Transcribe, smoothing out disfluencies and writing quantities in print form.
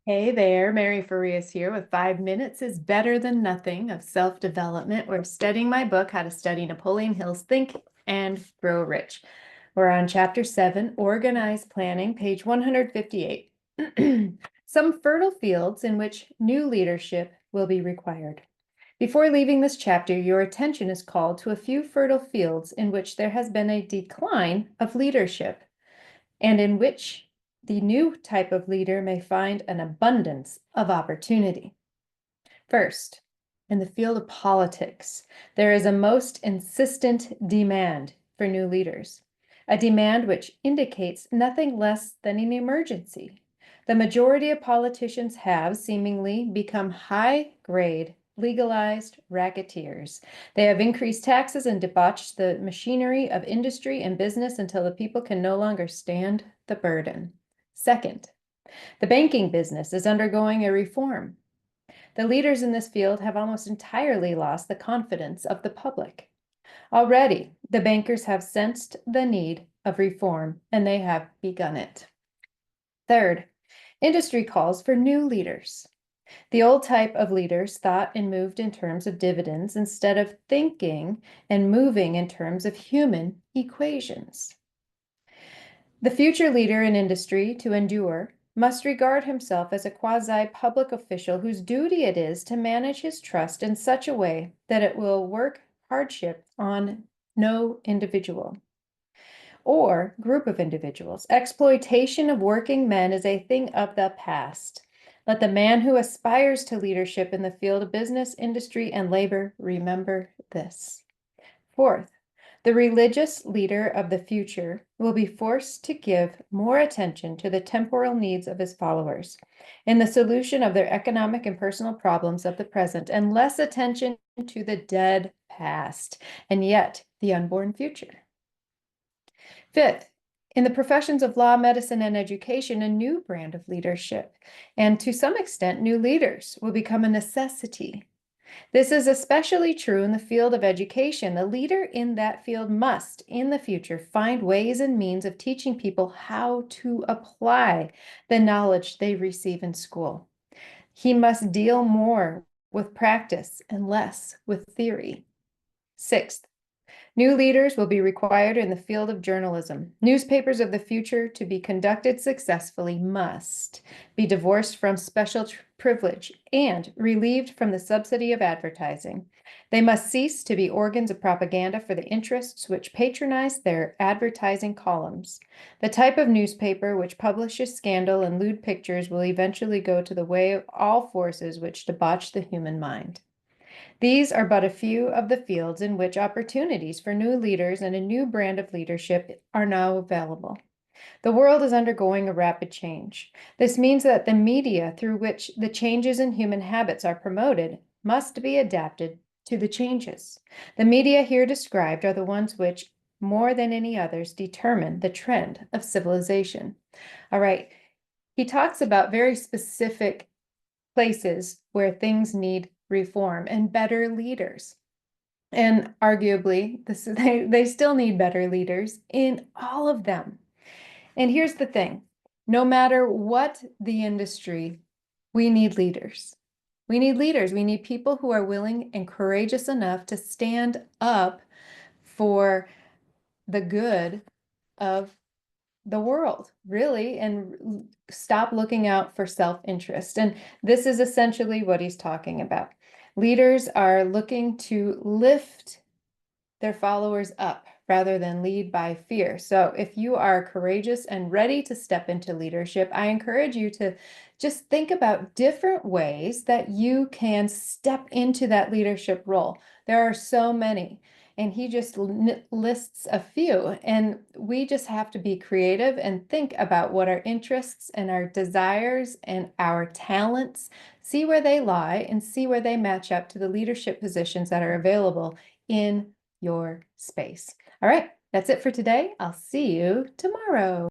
Hey there, Mary Farias here with 5 minutes is better than nothing of self-development. We're studying my book, How to Study Napoleon Hill's Think and Grow Rich. We're on chapter 7, Organized Planning, page 158. Some fertile fields in which new leadership will be required. Before leaving this chapter, your attention is called to a few fertile fields in which there has been a decline of leadership and in which the new type of leader may find an abundance of opportunity. First, in the field of politics, there is a most insistent demand for new leaders, a demand which indicates nothing less than an emergency. The majority of politicians have seemingly become high-grade, legalized racketeers. They have increased taxes and debauched the machinery of industry and business until the people can no longer stand the burden. Second, the banking business is undergoing a reform. The leaders in this field have almost entirely lost the confidence of the public. Already, the bankers have sensed the need of reform, and they have begun it. Third, industry calls for new leaders. The old type of leaders thought and moved in terms of dividends instead of thinking and moving in terms of human equations. The future leader in industry, to endure, must regard himself as a quasi-public official whose duty it is to manage his trust in such a way that it will work hardship on no individual or group of individuals. Exploitation of working men is a thing of the past. Let the man who aspires to leadership in the field of business, industry, and labor remember this. Fourth, the religious leader of the future will be forced to give more attention to the temporal needs of his followers in the solution of their economic and personal problems of the present, and less attention to the dead past, and yet the unborn future. Fifth, in the professions of law, medicine, and education, a new brand of leadership, and to some extent, new leaders will become a necessity. This is especially true in the field of education. The leader in that field must, in the future, find ways and means of teaching people how to apply the knowledge they receive in school. He must deal more with practice and less with theory. Sixth, new leaders will be required in the field of journalism. Newspapers of the future, to be conducted successfully, must be divorced from special privilege and relieved from the subsidy of advertising. They must cease to be organs of propaganda for the interests which patronize their advertising columns. The type of newspaper which publishes scandal and lewd pictures will eventually go to the way of all forces which debauch the human mind. These are but a few of the fields in which opportunities for new leaders and a new brand of leadership are now available. The world is undergoing a rapid change. This means that the media through which the changes in human habits are promoted must be adapted to the changes. The media here described are the ones which, more than any others, determine the trend of civilization. All right, he talks about very specific places where things need reform and better leaders. And arguably, they still need better leaders in all of them. And here's the thing, no matter what the industry, we need leaders. We need leaders. We need people who are willing and courageous enough to stand up for the good of the world, really, and stop looking out for self-interest. And this is essentially what he's talking about. Leaders are looking to lift their followers up rather than lead by fear. So if you are courageous and ready to step into leadership, I encourage you to just think about different ways that you can step into that leadership role. There are so many, and he just lists a few, and we just have to be creative and think about what our interests and our desires and our talents, see where they lie and see where they match up to the leadership positions that are available in your space. All right, that's it for today. I'll see you tomorrow.